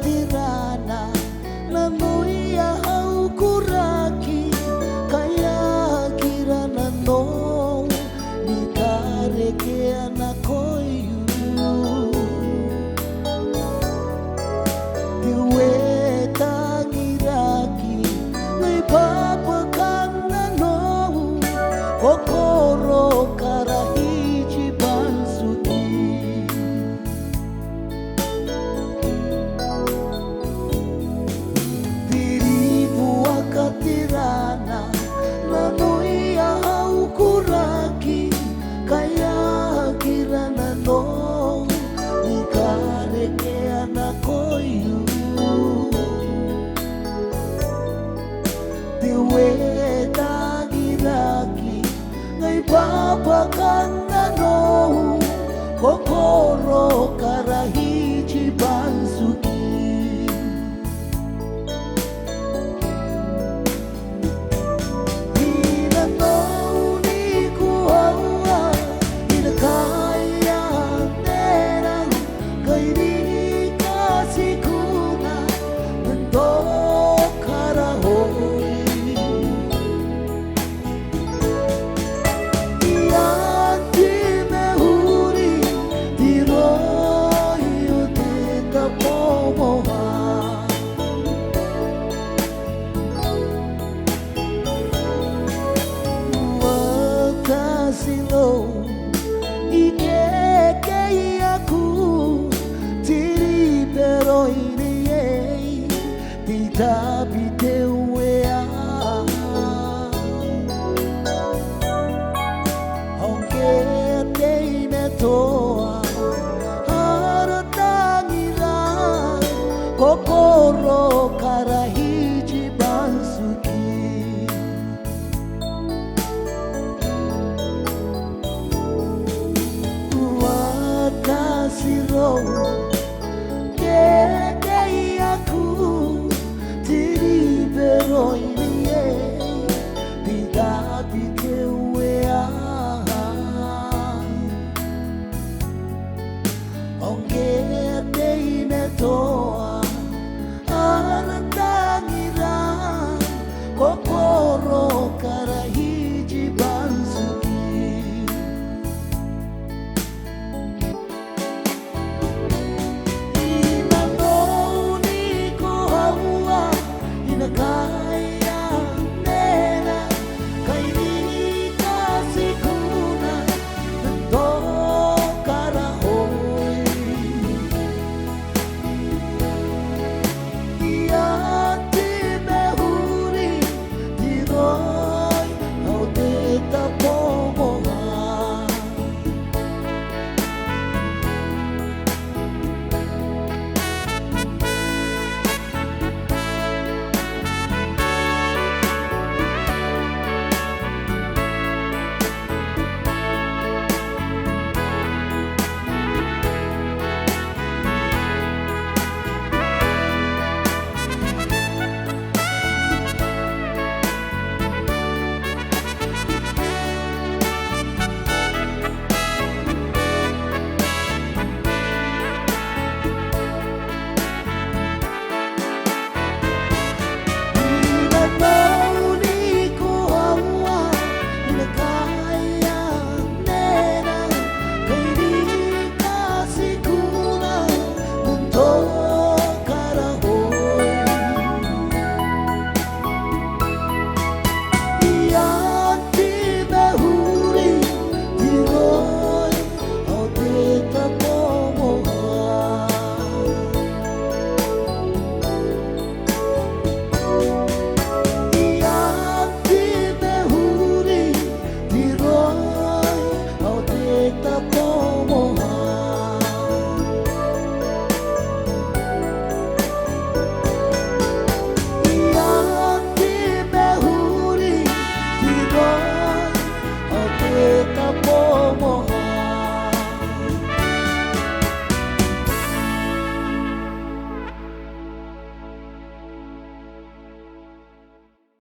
Tirana na moia au kuraki kaya kirana no ni karekea na koyu diwe tangiraki ngai papa kana no kokoro karahichi bansuki Tirana na moia au kuraki kaya kirana no ni karekea na koyu diwe tangiraki ngai papa kana no kokoro karahichi bansuki Silo ikeke aku tiri pero ini tidak bitewe aunque te me toa haratangira kokoro karahiji bansuki Siro keke aku tiri pero ini tidak bitewe aunque te me toa